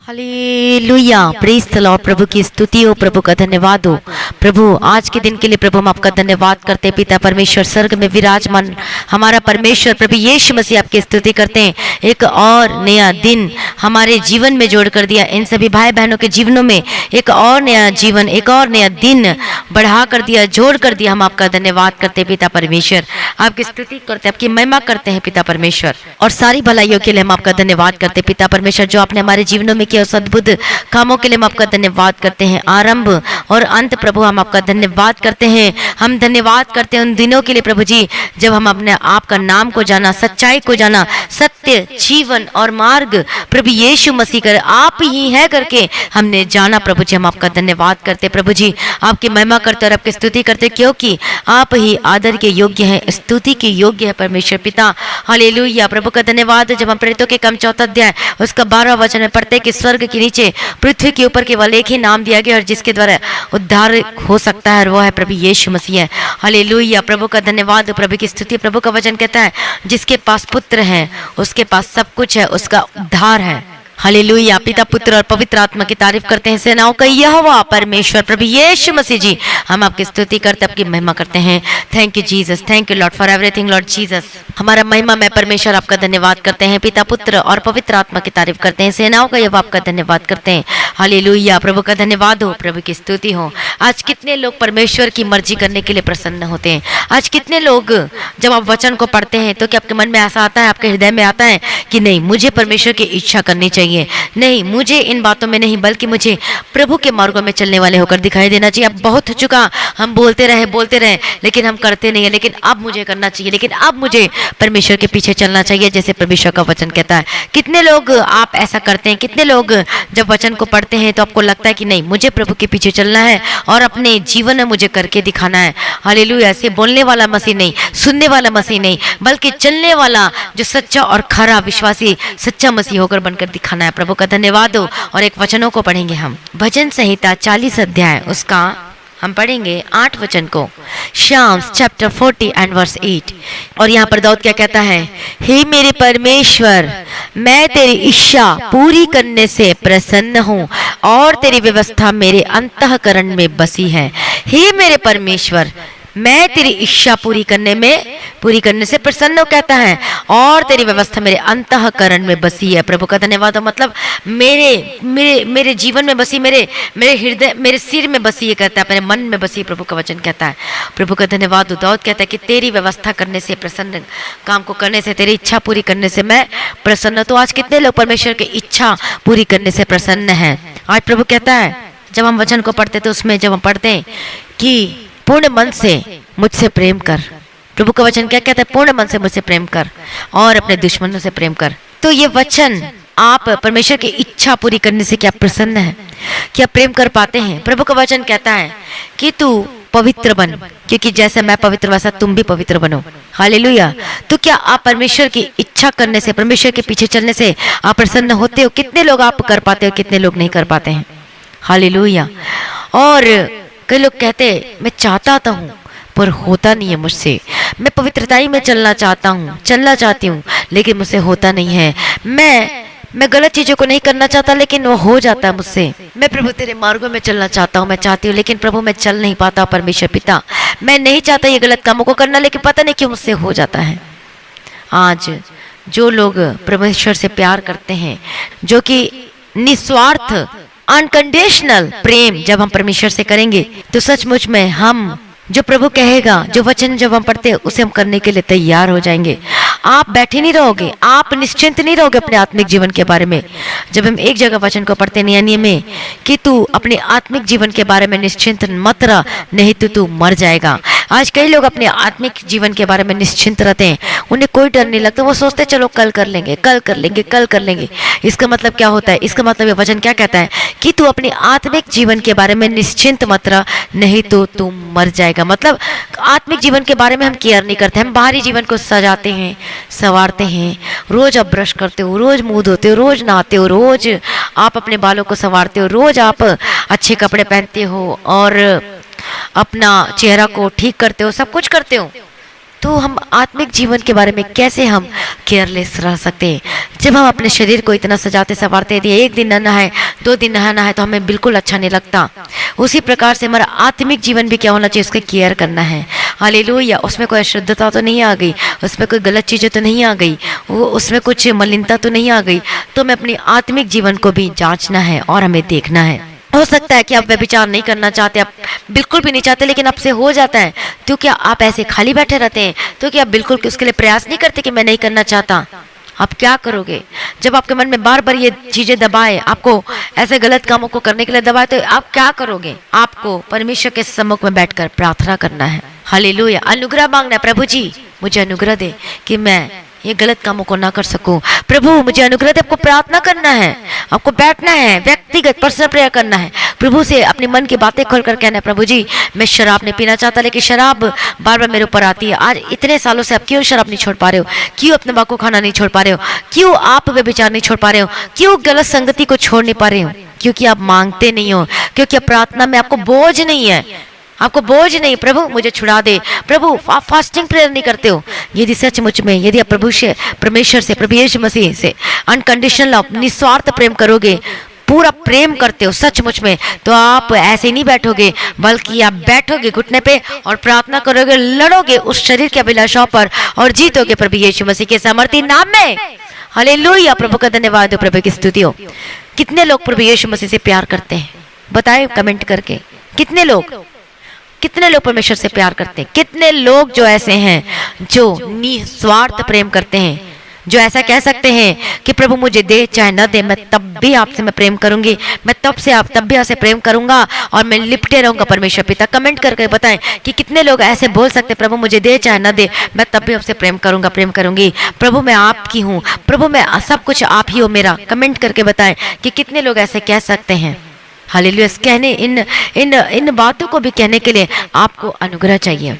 Hallelujah, praise the Lord. प्रभु की स्तुति हो, प्रभु का धन्यवाद हो। प्रभु आज के दिन के लिए प्रभु हम आपका धन्यवाद करते हैं। पिता परमेश्वर स्वर्ग में विराजमान हमारा परमेश्वर प्रभु यीशु मसीह आपकी स्तुति करते हैं। एक और नया दिन हमारे जीवन में जोड़ कर दिया, इन सभी भाई बहनों के जीवनों में एक और नया जीवन, एक और नया दिन बढ़ा कर दिया, जोड़ कर दिया। हम आपका धन्यवाद करते हैं पिता परमेश्वर, आपकी स्तुति करते हैं, आपकी महिमा करते हैं पिता परमेश्वर, और सारी भलाइयों के लिए हम आपका धन्यवाद करते हैं पिता परमेश्वर, जो आपने हमारे जीवनों में किया उस अद्भुत कामों के लिए हम आपका धन्यवाद करते हैं। आरंभ और अंत प्रभु हम आपका धन्यवाद करते हैं। हम धन्यवाद करते हैं उन दिनों के लिए प्रभु जी जब हम अपने आप का नाम को जाना, सच्चाई को जाना, सत्य जीवन और मार्ग प्रभु यीशु मसीह कर आप ही है करके हमने जाना। प्रभु जी हम आपका धन्यवाद करते हैं, प्रभु जी आपकी महिमा करते और आपकी स्तुति करते, क्योंकि आप ही आदर के योग्य हैं, स्तुति के योग्य है परमेश्वर पिता। हालेलुया, प्रभु का धन्यवाद। जब हम प्रेरितों के काम 4 अध्याय उसका 12वां वचन में पढ़ते कि स्वर्ग के नीचे पृथ्वी के ऊपर केवल एक ही नाम दिया गया और जिसके द्वारा उद्धार हो सकता है, और वो है प्रभु यीशु मसीह है। हालेलुया, प्रभु का धन्यवाद, प्रभु की स्तुति। प्रभु का वचन कहता है जिसके पास पुत्र है उसके पास सब कुछ है, उसका उद्धार है। हालेलुया, पिता पुत्र और पवित्र आत्मा की तारीफ करते हैं सेनाओं का यहोवा परमेश्वर प्रभु यीशु मसीह जी। हम आपकी स्तुति करते, आपकी महिमा करते हैं। Thank you Jesus, thank you Lord for everything Lord Jesus. हमारा महिमा में परमेश्वर आपका धन्यवाद करते हैं, पिता पुत्र और पवित्र आत्मा की तारीफ करते हैं सेनाओं का यहोवा आपका धन्यवाद करते हैं। हालेलुया, प्रभु का धन्यवाद हो, प्रभु की स्तुति हो। आज कितने लोग परमेश्वर की मर्जी करने के लिए प्रसन्न होते हैं। आज कितने लोग जब आप वचन को पढ़ते हैं तो क्या आपके मन में ऐसा आता है, आपके हृदय में आता है कि नहीं मुझे परमेश्वर की इच्छा करनी चाहिए, नहीं मुझे इन बातों में नहीं बल्कि मुझे प्रभु के मार्गों में चलने वाले होकर दिखाई देना चाहिए। अब बहुत हो चुका, हम बोलते रहे लेकिन हम करते नहीं है, लेकिन अब मुझे करना चाहिए, लेकिन अब मुझे परमेश्वर के पीछे चलना चाहिए जैसे परमेश्वर का वचन कहता है। कितने लोग आप ऐसा करते हैं, कितने लोग जब वचन को पढ़ते हैं तो आपको लगता है कि नहीं मुझे प्रभु के पीछे चलना है और अपने जीवन में मुझे करके दिखाना है। हालेलुया, ऐसे बोलने वाला मसीह नहीं, सुनने वाला मसीह नहीं, बल्कि चलने वाला जो सच्चा और खरा विश्वासी सच्चा मसीह होकर बनकर दिखाना है। प्रभु का धन्यवाद हो। और एक वचनों को पढ़ेंगे हम, भजन संहिता 40 अध्याय उसका हम पढ़ेंगे 8 वचन को, शाम्स चैप्टर 40 एंड वर्स 8। और यहाँ पर दाऊद क्या कहता है, हे मेरे परमेश्वर मैं तेरी इच्छा पूरी करने से प्रसन्न हूँ और तेरी व्यवस्था मेरे अंतःकरण में बसी है। हे मेरे परमेश्वर मैं तेरी इच्छा पूरी करने से प्रसन्न हो कहता है, और तेरी व्यवस्था मेरे अंतःकरण में बसी है। प्रभु का धन्यवाद हो, मतलब मेरे जीवन में बसी, मेरे हृदय, मेरे सिर में बसी है कहता है, मेरे मन में बसी। प्रभु का वचन कहता है, प्रभु का धन्यवाद हो। दाऊद कहता है कि तेरी व्यवस्था करने से प्रसन्न, काम को करने से, तेरी इच्छा पूरी करने से मैं प्रसन्न। तो आज कितने लोग परमेश्वर की इच्छा पूरी करने से प्रसन्न है। आज प्रभु कहता है जब हम वचन को पढ़ते तो उसमें जब हम पढ़ते हैं कि पूर्ण मन से मुझसे प्रेम कर, प्रभु का वचन क्या कहता है, पूर्ण मन से मुझसे प्रेम कर और अपने दुश्मनों से प्रेम कर। तो ये वचन आप परमेश्वर की इच्छा पूरी करने से क्या प्रसन्न है, क्या प्रेम कर पाते हैं। प्रभु का वचन कहता है कि तू पवित्र बन, क्योंकि जैसे मैं पवित्र वैसा तुम भी पवित्र बनो। हालेलुया, तो क्या आप परमेश्वर की इच्छा करने से, परमेश्वर के पीछे चलने से आप प्रसन्न होते हो। कितने लोग आप कर पाते हो, कितने लोग नहीं कर पाते हैं। हालेलुया, और कई लोग कहते मैं चाहता हूँ पर होता नहीं है मुझसे, मैं पवित्रताई में चलना चाहती हूँ लेकिन मुझसे होता नहीं है। मैं गलत चीजों को नहीं करना चाहता लेकिन वो हो जाता है मुझसे। मैं प्रभु तेरे मार्गों में चलना चाहता हूँ, मैं चाहती हूँ लेकिन प्रभु मैं चल नहीं पाता। परमेश्वर पिता मैं नहीं चाहता ये गलत कामों को करना, लेकिन पता नहीं क्यों मुझसे हो जाता है। आज जो लोग परमेश्वर से प्यार करते हैं, जो कि निस्वार्थ अनकंडीशनल प्रेम जब हम परमेश्वर से करेंगे तो सचमुच में हम जो प्रभु कहेगा, जो वचन जब हम पढ़ते हैं उसे हम करने के लिए तैयार हो जाएंगे। आप बैठे नहीं रहोगे, आप निश्चिंत नहीं रहोगे अपने आत्मिक जीवन के बारे में। जब हम एक जगह वचन को पढ़ते नया नियम में कि तू अपने आत्मिक जीवन के बारे में निश्चिंत मत रह, नहीं तो तू मर जाएगा। आज कई लोग अपने आत्मिक जीवन के बारे में निश्चिंत रहते हैं, उन्हें कोई डर नहीं लगता, वो सोचते चलो कल कर लेंगे। इसका मतलब क्या होता है, इसका मतलब ये वचन क्या कहता है कि तू अपने आत्मिक जीवन के बारे में निश्चिंत मत रह, नहीं तो तू मर जाएगा। मतलब आत्मिक जीवन के बारे में हम केयर नहीं करते, हम बाहरी जीवन को सजाते हैं, संवारते हैं। रोज आप ब्रश करते हो, रोज मुंह धोते हो, रोज नहाते हो, रोज आप अपने बालों को संवारते हो, रोज आप अच्छे कपड़े पहनते हो और अपना चेहरा को ठीक करते हो, सब कुछ करते हो, तो हम आत्मिक जीवन के बारे में कैसे हम केयरलेस रह सकते हैं? जब हम अपने शरीर को इतना सजाते संवारते हैं, एक दिन न नहाए, 2 दिन नहाए तो हमें बिल्कुल अच्छा नहीं लगता। उसी प्रकार से हमारा आत्मिक जीवन भी क्या होना चाहिए, उसका केयर करना है। हालेलुया। उसमें कोई अशुद्धता तो नहीं आ गई, उसमें कोई गलत चीज़ें तो नहीं आ गई, वो उसमें कुछ मलिनता तो नहीं आ गई। तो हमें अपनी आत्मिक जीवन को भी जांचना है और हमें देखना है। हो सकता है कि आप व्यभिचार नहीं करना चाहते, आप बिल्कुल भी नहीं चाहते, लेकिन आपसे हो जाता है। तो क्या आप ऐसे खाली बैठे रहते हैं? तो क्या आप बिल्कुल उसके लिए प्रयास नहीं करते कि मैं नहीं करना चाहता? आप क्या करोगे जब आपके मन में बार बार ये चीजें दबाए, आपको ऐसे गलत कामों को करने के लिए दबाए? तो आप क्या करोगे? आपको परमेश्वर के सम्मुख में बैठकर प्रार्थना करना है। हालेलुया। अनुग्रह मांगना है, प्रभु जी मुझे अनुग्रह दे कि मैं ये गलत कामों को ना कर सकूं। प्रभु मुझे अनुग्रह दे। आपको प्रार्थना करना है, आपको बैठना है, व्यक्तिगत पर्सनल प्रेयर करना है, प्रभु से अपने मन की बातें खोलकर कहना है, प्रभु जी मैं शराब नहीं पीना चाहता, लेकिन शराब बार बार मेरे ऊपर आती है। आज इतने सालों से आप क्यों शराब नहीं छोड़ पा रहे हो? क्यों अपने बाको खाना नहीं छोड़ पा रहे हो? क्यों आप व्यभिचार नहीं छोड़ पा रहे हो? क्यों गलत संगति को छोड़ नहीं पा रहे हो? क्योंकि आप मांगते नहीं हो, क्योंकि प्रार्थना में आपको बोझ नहीं है, आपको बोझ नहीं। प्रभु मुझे छुड़ा दे। प्रभु आप फास्टिंग प्रेयर नहीं करते हो। यदि सचमुच में यदि आप प्रभु से, परमेश्वर से, प्रभु यीशु मसीह से अनकंडीशनल लव, निस्वार्थ प्रेम करोगे, पूरा प्रेम करते हो सचमुच में, तो आप ऐसे नहीं बैठोगे, बल्कि आप बैठोगे घुटने पे और प्रार्थना करोगे, लड़ोगे उस शरीर के अभिलाषाओं पर और जीतोगे प्रभु यीशु मसीह के सामर्थी नाम में। हालेलुया। प्रभु का धन्यवाद हो, प्रभु की स्तुति हो। कितने लोग प्रभु यीशु मसीह से प्यार करते हैं? बताए कमेंट करके। कितने लोग परमेश्वर से प्यार करते हैं? कितने लोग जो ऐसे हैं जो निस्वार्थ प्रेम करते हैं, जो ऐसा कह सकते हैं कि प्रभु मुझे दे चाहे न दे, मैं तब भी आपसे मैं प्रेम करूंगी, मैं तब भी आपसे प्रेम करूंगा और मैं लिपटे रहूंगा परमेश्वर पिता। कमेंट करके बताएं कि कितने लोग ऐसे बोल सकते हैं, प्रभु मुझे दे चाहे न दे, मैं तब भी आपसे प्रेम करूंगा, प्रेम करूंगी। प्रभु मैं आपकी हूँ, प्रभु मैं सब कुछ आप ही हो मेरा। कमेंट करके बताएं कि कितने लोग ऐसे कह सकते हैं। हालेलुया। कहने इन बातों को भी कहने के लिए आपको अनुग्रह चाहिए।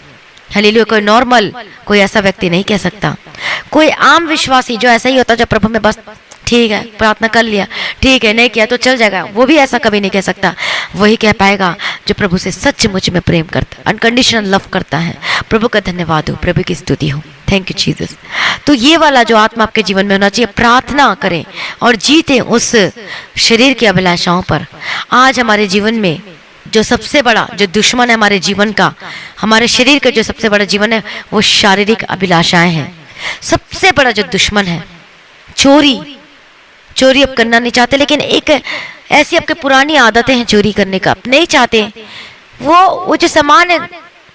हालेलुया। कोई नॉर्मल, कोई ऐसा व्यक्ति नहीं कह सकता। कोई आम विश्वासी जो ऐसा ही होता जो प्रभु में बस ठीक है प्रार्थना कर लिया, ठीक है, नहीं किया तो चल जाएगा, वो भी ऐसा कभी नहीं कह सकता। वही कह पाएगा जो प्रभु से सचमुच में प्रेम करता है, अनकंडीशनल लव करता है। प्रभु का धन्यवाद हो, प्रभु की स्तुति हो। Thank you Jesus. तो ये वाला जो आत्मा आपके जीवन में होना चाहिए, प्रार्थना करें और जीते उस शरीर की अभिलाषाओं पर। आज हमारे जीवन में जो सबसे बड़ा जो दुश्मन है हमारे जीवन का, हमारे शरीर का जो सबसे बड़ा जीवन है, वो शारीरिक अभिलाषाएं हैं। सबसे बड़ा जो दुश्मन है चोरी अब करना नहीं चाहते, लेकिन एक ऐसी आपकी पुरानी आदतें हैं चोरी करने का, आप नहीं चाहते, वो जो सामान है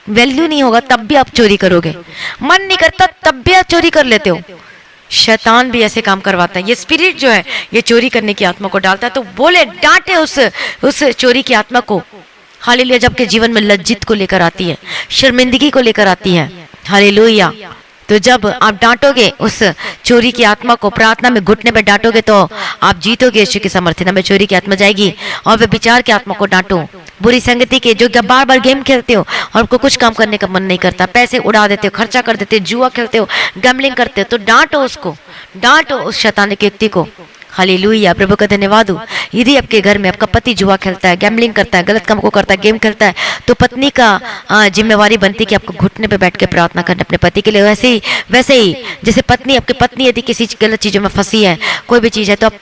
वैल्यू नहीं होगा तब भी आप चोरी करोगे, मन नहीं करता तब भी आप चोरी कर लेते हो। शैतान भी ऐसे काम करवाता है। ये स्पिरिट जो है ये चोरी करने की आत्मा को डालता है, तो बोले डांटे उस चोरी की आत्मा को। हालेलुया। जबकि जीवन में लज्जित को लेकर आती है, शर्मिंदगी को लेकर आती है। हालेलुया। तो जब आप डांटोगे उस चोरी की आत्मा को, प्रार्थना में घुटने में डांटोगे, तो आप जीतोगे यीशु की सामर्थ्य में। चोरी की आत्मा जाएगी। और वे विचार की आत्मा को डांटो, बुरी संगति के जो बार बार गेम खेलते हो और आपको कुछ काम करने का मन नहीं करता, पैसे उड़ा देते हो, खर्चा कर देते हो, जुआ खेलते हो, गैम्बलिंग करते हो, तो डांटो उसको, डांटो उस शैतानिक व्यक्ति को। हालेलुया। प्रभु का धन्यवाद हो। यदि आपके घर में आपका पति जुआ खेलता है, गैम्बलिंग करता है, गलत काम को करता है, गेम खेलता है, तो पत्नी का जिम्मेवारी बनती है कि आपको घुटने पे बैठ के प्रार्थना करना अपने पति के लिए। वैसे ही जैसे पत्नी पत्नी यदि किसी गलत चीजों में फंसी है, कोई भी चीज है, तो आप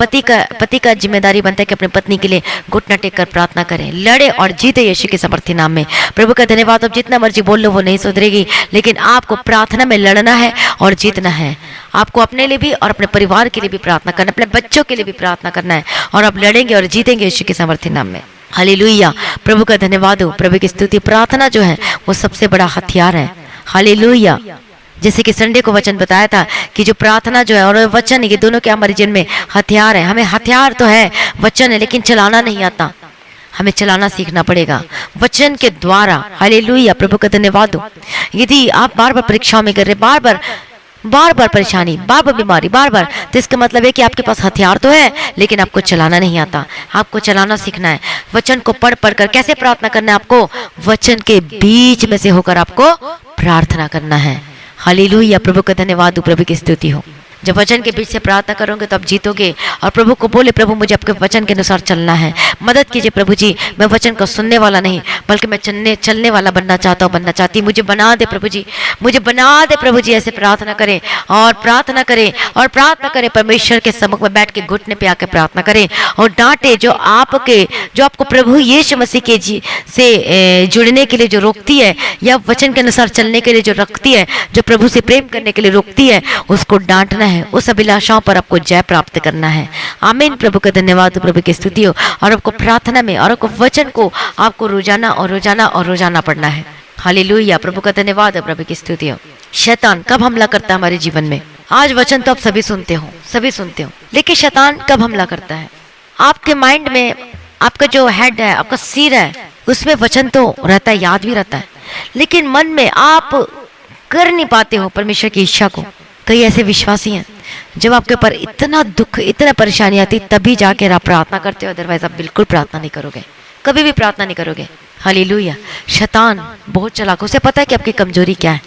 पति का जिम्मेदारी बनता है कि अपनी पत्नी के लिए घुटना टेक कर प्रार्थना करें, लड़े और जीते यीशु के समर्थी नाम में। प्रभु का धन्यवाद। अब जितना मर्जी बोल लो वो नहीं सुधरेगी, लेकिन आपको प्रार्थना में लड़ना है और जीतना है। आपको अपने लिए भी और अपने परिवार के लिए भी प्रार्थना करना, अपने बच्चों के लिए भी प्रार्थना करना है, और आप लड़ेंगे और जीतेंगे यीशु के सामर्थ्य नाम में। हालेलुया। प्रभु का धन्यवाद हो, प्रभु की स्तुति। प्रार्थना जो है वो सबसे बड़ा हथियार है। हालेलुया। जैसे कि संडे को वचन बताया था कि जो प्रार्थना जो है और वचन, ये दोनों क्या हमारे जीवन में हथियार है। हमें हथियार तो है, वचन है, लेकिन चलाना नहीं आता। हमें चलाना सीखना पड़ेगा वचन के द्वारा। हालेलुया। प्रभु का धन्यवाद हो। यदि आप बार बार परीक्षाओं में कर रहे, बार बार परेशानी, बार बार बीमारी, बार बार, तो इसका मतलब है कि आपके पास हथियार तो है, लेकिन आपको चलाना नहीं आता। आपको चलाना सीखना है। वचन को पढ़ कर कैसे प्रार्थना करना है, आपको वचन के बीच में से होकर आपको प्रार्थना करना है। हालेलुया। प्रभु का धन्यवाद हो, प्रभु की स्तुति हो। जब वचन के बीच से प्रार्थना करोगे तो आप जीतोगे। और प्रभु को बोले, प्रभु मुझे आपके वचन के अनुसार चलना है, मदद कीजिए प्रभु जी, मैं वचन को सुनने वाला नहीं बल्कि मैं चलने वाला बनना चाहता हूँ, बनना चाहती हूँ। मुझे बना दे प्रभु जी, मुझे बना दे प्रभु जी। ऐसे प्रार्थना करें और प्रार्थना करें और प्रार्थना करें। परमेश्वर के सम्मुख में बैठ के घुटने पे आके प्रार्थना करें और डांटे जो आपको प्रभु यीशु मसीह के से जुड़ने के लिए जो रोकती है, या वचन के अनुसार चलने के लिए जो रखती है, जो प्रभु से प्रेम करने के लिए रोकती है, उसको डांटना है। उस अभिलाषाओं पर आपको जय प्राप्त करना है। आमीन। प्रभु का धन्यवाद, प्रभु की स्तुति हो। और आपको प्रार्थना में और आपको वचन को आपको रोजाना और रोजाना और रोजाना पढ़ना है। हालेलुया। प्रभु का धन्यवाद, प्रभु की स्तुति हो। शैतान कब हमला करता है हमारे जीवन में? आज वचन तो आप सभी सुनते हो, लेकिन शैतान कब हमला करता है? आपके माइंड में आपका जो हेड है, आपका सिर है, उसमें वचन तो रहता है, याद भी रहता है, लेकिन मन में आप कर नहीं पाते हो परमेश्वर की इच्छा को। कई ऐसे विश्वासी हैं जब आपके ऊपर इतना दुख, इतना परेशानी आती, तभी जाके आप प्रार्थना करते हो, अदरवाइज आप बिल्कुल प्रार्थना नहीं करोगे, कभी भी प्रार्थना नहीं करोगे। हालेलुया। शैतान बहुत चालाक, उसे पता है कि आपकी कमजोरी क्या है,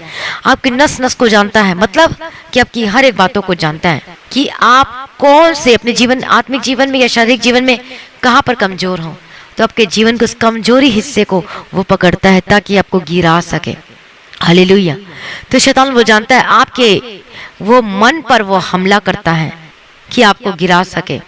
आपकी नस नस को जानता है, मतलब कि आपकी हर एक बातों को जानता है कि आप कौन से अपने जीवन, आत्मिक जीवन में या शारीरिक जीवन में कहाँ पर कमजोर हो। तो आपके जीवन के उस कमजोरी हिस्से को वो पकड़ता है ताकि आपको गिरा सके। हालेलुया। तो शैतान वो जानता है आपके वो मन पर वो हमला करता है कि आपको गिरा सके।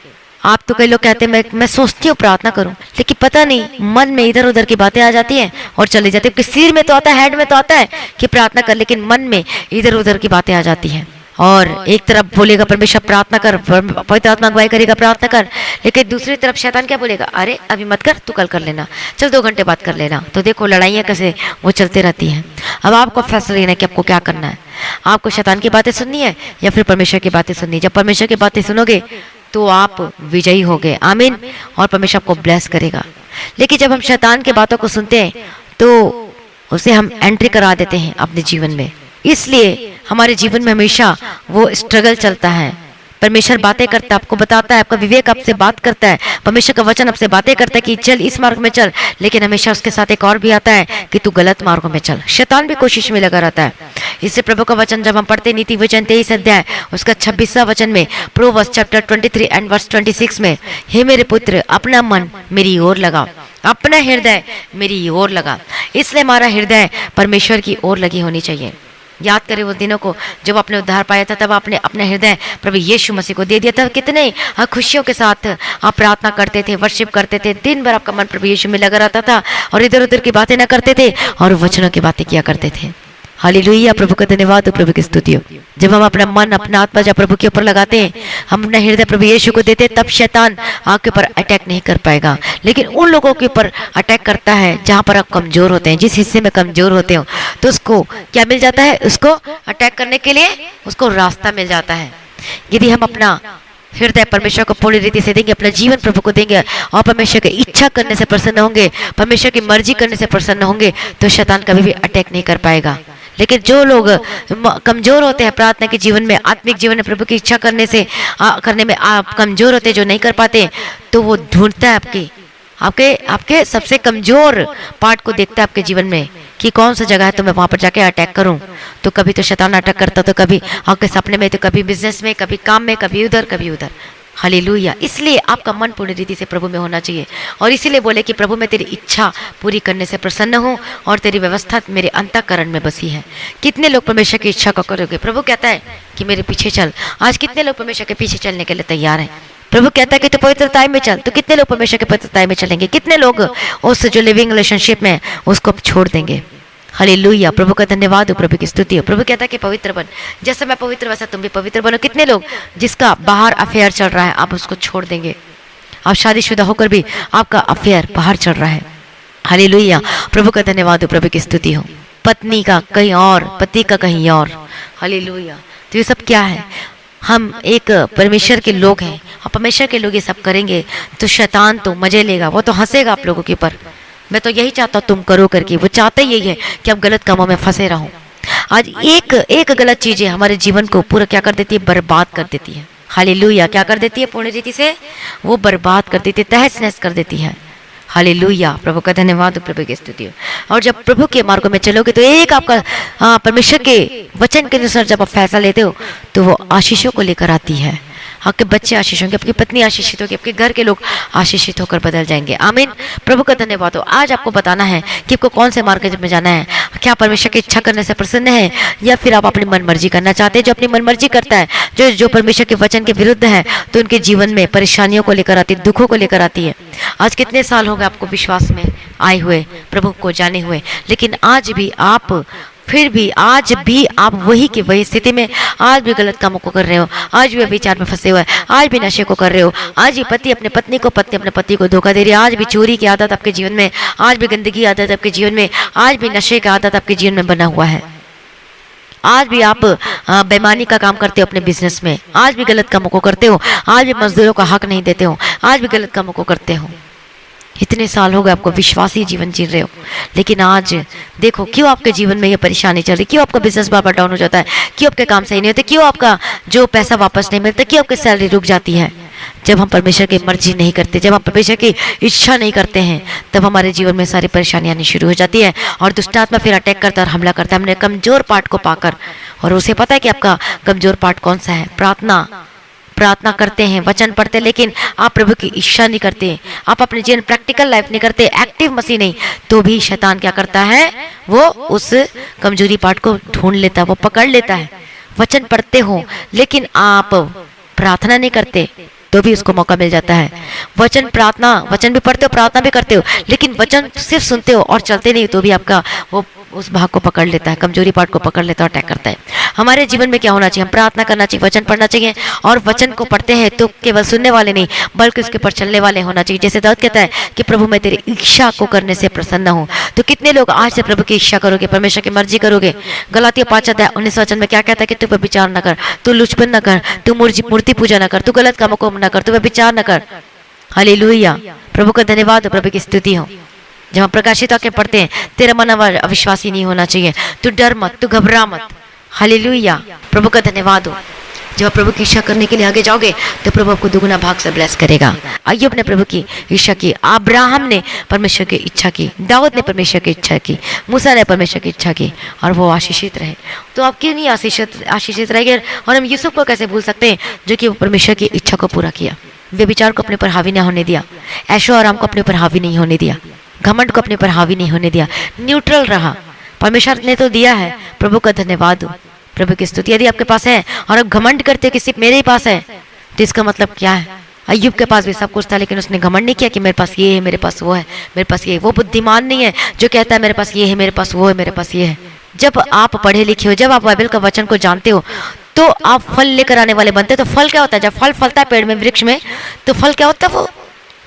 आप तो कई लोग कहते हैं मैं सोचती हूँ प्रार्थना करूं, लेकिन पता नहीं मन में इधर उधर की बातें आ जाती हैं और चली जाती है। सिर में तो आता है, हेड में तो आता है कि प्रार्थना कर, लेकिन मन में इधर उधर की बातें आ जाती हैं। और एक तरफ बोलेगा परमेश्वर प्रार्थना कर, पवित्र आत्मा अगुवाई करेगा प्रार्थना कर, लेकिन दूसरी तरफ शैतान क्या बोलेगा? अरे अभी मत कर, तू कल कर लेना, चल 2 घंटे बाद कर लेना। तो देखो लड़ाइयाँ कैसे वो चलते रहती हैं। अब आपको फैसला लेना है कि आपको क्या करना है। आपको शैतान की बातें सुननी है या फिर परमेश्वर की बातें सुननी है। जब परमेश्वर की बातें सुनोगे तो आप विजयी हो गए। आमीन। और परमेश्वर आपको ब्लेस करेगा। लेकिन जब हम शैतान की बातों को सुनते हैं तो उसे हम एंट्री करा देते हैं अपने जीवन में। इसलिए हमारे जीवन में हमेशा वो स्ट्रगल चलता है। परमेश्वर बातें करता है, आपको बताता है, आपका विवेक आपसे बात करता है, परमेश्वर का वचन आपसे बातें करता है कि चल इस मार्ग में चल, लेकिन हमेशा उसके साथ एक और भी आता है कि तू गलत मार्गों में चल। शैतान भी कोशिश में लगा रहता है। इससे प्रभु का वचन जब हम पढ़ते, नीति वचन 23 अध्याय उसका 26वां वचन में, प्रोवर्ब्स चैप्टर 23 एंड वर्स 26 में, हे मेरे पुत्र अपना मन मेरी ओर लगा, अपना हृदय मेरी ओर लगा। इसलिए हमारा हृदय परमेश्वर की ओर लगी होनी चाहिए। याद करें वो दिनों को जब आपने उद्धार पाया था, तब आपने अपना हृदय प्रभु यीशु मसीह को दे दिया था। कितने खुशियों के साथ आप प्रार्थना करते थे, वर्शिप करते थे, दिन भर आपका मन प्रभु यीशु में लगा रहता था और इधर उधर की बातें ना करते थे और वचनों की बातें किया करते थे। हालेलुया। प्रभु का धन्यवाद हो, प्रभु की स्तुति हो। जब हम अपना मन, अपना आत्मा जब प्रभु के ऊपर लगाते हैं, हम अपना हृदय प्रभु यीशु को देते हैं, तब शैतान आपके ऊपर अटैक नहीं कर पाएगा। लेकिन उन लोगों के ऊपर अटैक करता है जहां पर आप कमजोर होते हैं, जिस हिस्से में कमजोर होते हो, तो उसको क्या मिल जाता है? उसको अटैक करने के लिए उसको रास्ता मिल जाता है। यदि हम अपना हृदय परमेश्वर को पूरी रीति से देंगे, अपना जीवन प्रभु को देंगे और परमेश्वर की इच्छा करने से प्रसन्न होंगे, परमेश्वर की मर्जी करने से प्रसन्न होंगे, तो शैतान कभी भी अटैक नहीं कर पाएगा। लेकिन जो लोग कमजोर होते हैं प्रार्थना के जीवन में, आत्मिक जीवन में, प्रभु की इच्छा करने में आप कमजोर होते हैं, जो नहीं कर पाते, तो वो ढूंढता है आपके सबसे कमजोर पार्ट को देखता है आपके जीवन में कि कौन सा जगह है तो मैं वहां पर जाके अटैक करूं। तो कभी तो शैतान अटैक करता, तो कभी आपके सपने में, तो कभी बिजनेस में, कभी काम में, कभी उधर कभी उधर। हालेलुया। इसलिए आपका मन पूरी रीति से प्रभु में होना चाहिए। और इसीलिए बोले कि प्रभु मैं तेरी इच्छा पूरी करने से प्रसन्न हूँ और तेरी व्यवस्था मेरे अंतःकरण में बसी है। कितने लोग परमेश्वर की इच्छा को करोगे? प्रभु कहता है कि मेरे पीछे चल। आज कितने लोग परमेश्वर के पीछे चलने के लिए तैयार हैं? प्रभु कहता है कि तू पवित्रताई में चल, तो कितने लोग परमेश्वर के पवित्रताई में चलेंगे? कितने लोग उस जो लिविंग रिलेशनशिप में उसको छोड़ देंगे? हालेलुया। प्रभु का धन्यवाद हो, प्रभु की स्तुति हो। प्रभु कहता है कि पवित्र बन, जैसे मैं पवित्र वैसा तुम भी पवित्र बनो। कितने लोग जिसका बाहर अफेयर चल रहा है आप उसको छोड़ देंगे? आप शादीशुदा होकर भी आपका अफेयर बाहर चल रहा है। हालेलुया। प्रभु का धन्यवाद हो, प्रभु की स्तुति हो। पत्नी का कहीं और, पति का कहीं और। हालेलुया। तो ये सब क्या है? हम एक परमेश्वर के लोग हैं और परमेश्वर के लोग ये सब करेंगे तो शैतान तो मजे लेगा, वो तो हंसेगा आप लोगों के ऊपर। मैं तो यही चाहता हूँ तुम करो करके, वो चाहता ही यही है कि हम गलत कामों में फंसे रहो। आज एक गलत चीजें हमारे जीवन को पूरा क्या कर देती है? बर्बाद कर देती है। हालेलुया। क्या कर देती है? पूर्ण रीति से वो बर्बाद कर देती है, तहस नहस कर देती है। हालेलुया। प्रभु का धन्यवाद, प्रभु की स्तुति हो। और जब प्रभु के मार्गों में चलोगे तो एक आपका परमेश्वर के वचन के अनुसार जब आप फैसला लेते हो तो वो आशीषों को लेकर आती है। आपके बच्चे आशीष होंगे, आपकी पत्नी आशीषित होगी, आपके घर के लोग आशीषित होकर बदल जाएंगे। आमीन। प्रभु का धन्यवाद हो। आज आपको बताना है कि आपको कौन से मार्ग में जाना है। क्या परमेश्वर की इच्छा करने से प्रसन्न है, या फिर आप अपनी मनमर्जी करना चाहते हैं। जो अपनी मनमर्जी करता है, जो परमेश्वर के वचन के विरुद्ध है, तो उनके जीवन में परेशानियों को लेकर आती है, दुखों को लेकर आती है। आज कितने साल हो गए आपको विश्वास में आए हुए, प्रभु को जाने हुए, लेकिन आज भी आप वही की वही स्थिति में, आज भी गलत कामों को कर रहे हो, आज भी विचार में फंसे हुए, आज भी नशे को कर रहे हो, आज भी पति अपने पत्नी को, पत्नी अपने पति को धोखा दे रही है, आज भी चोरी की आदत आपके जीवन में, आज भी गंदगी आदत आपके जीवन में, आज भी नशे की आदत आपके जीवन में बना हुआ है, आज भी आप बेईमानी का काम करते हो अपने बिजनेस में, आज भी गलत कामों को करते हो, आज भी मजदूरों का हक नहीं देते हो, आज भी गलत कामों को करते हो। इतने साल हो गए आपको विश्वासी जीवन जी रहे हो, लेकिन आज देखो क्यों आपके जीवन में ये परेशानी चल रही, क्यों आपका बिजनेस बार बार डाउन हो जाता है, क्यों आपके काम सही नहीं होते, क्यों आपका जो पैसा वापस नहीं मिलता, क्यों आपकी सैलरी रुक जाती है। जब हम परमेश्वर की मर्जी नहीं करते, जब हम परमेश्वर की इच्छा नहीं करते हैं, तब हमारे जीवन में सारी परेशानियां आनी शुरू हो जाती है, और दुष्ट आत्मा फिर अटैक करता है और हमला करता है हमने कमजोर पार्ट को पाकर। और उसे पता है कि आपका कमजोर पार्ट कौन सा है। प्रार्थना करते हैं, वचन पढ़ते हैं, लेकिन आप प्रभु की इच्छा नहीं करते, आप अपने जीवन प्रैक्टिकल लाइफ नहीं करते, एक्टिव मसीह नहीं, तो भी शैतान क्या करता है, वो उस कमजोरी पार्ट को ढूंढ लेता है, वो पकड़ लेता है। वचन पढ़ते हो लेकिन आप प्रार्थना नहीं करते, तो भी उसको मौका मिल जाता है। वचन भी पढ़ते हो, प्रार्थना भी करते हो, लेकिन वचन सिर्फ सुनते हो और चलते नहीं, तो भी आपका वो उस भाग को पकड़ लेता है, कमजोरी पार्ट को पकड़ लेता है, अटैक करता है। हमारे जीवन में क्या होना चाहिए, हम प्रार्थना करना चाहिए, वचन पढ़ना चाहिए, और वचन को पढ़ते हैं तो केवल सुनने वाले नहीं बल्कि उसके ऊपर चलने वाले होना चाहिए। जैसे दाऊद कहता है कि प्रभु मैं तेरी इच्छा को करने से प्रसन्न हूँ। तो कितने लोग आज से प्रभु की इच्छा करोगे, परमेश्वर की मर्जी करोगे। गलातिया 5:19 वचन में क्या कहता है कि तू व्यभिचार न कर, तू लुचपन न कर, तू मूर्ति पूजा न कर, तू गलत कामों को न कर, तू व्यभिचार न कर। हालेलुया। प्रभु का धन्यवाद हो, प्रभु की स्तुति हो। जब हम प्रकाशित होकर पढ़ते हैं, तेरा मन अविश्वासी नहीं होना चाहिए, तू डर मत, तू घबरा मत। हालेलुया। प्रभु का धन्यवाद हो। जब आप प्रभु की इच्छा करने के लिए आगे जाओगे तो प्रभु आपको दुगुना भाग से ब्लेस करेगा। अय्यूब ने प्रभु की इच्छा की, अब्राहम ने परमेश्वर की इच्छा की, दाऊद ने परमेश्वर की इच्छा की, मूसा ने परमेश्वर की इच्छा की, और वो आशीषित रहे। तो आप क्यों नहीं आशीषित रहेंगे। और हम यूसुफ को कैसे भूल सकते हैं, जो कि वो परमेश्वर की इच्छा को पूरा किया, व्यभिचार को अपने पर हावी नहीं होने दिया, ऐशो आराम को अपने पर हावी नहीं होने दिया, घमंड को अपने पर हावी नहीं होने दिया, न्यूट्रल रहा। परमेश्वर ने तो दिया है, प्रभु का धन्यवाद हो, प्रभु की स्तुति। यदि आपके पास है और आप घमंड करते कि सिर्फ मेरे ही पास है, तो इसका मतलब क्या है। अय्यूब के पास भी सब कुछ था, लेकिन उसने घमंड नहीं किया कि मेरे पास ये है, मेरे पास वो है, मेरे पास ये। वो बुद्धिमान नहीं है जो कहता है मेरे पास ये है, मेरे पास वो है, मेरे पास ये है। जब आप पढ़े लिखे हो, जब आप बाइबल का वचन को जानते हो, तो आप फल लेकर आने वाले बनते। तो फल क्या होता है, जब फल फलता है पेड़ में, वृक्ष में, तो फल क्या होता है, वो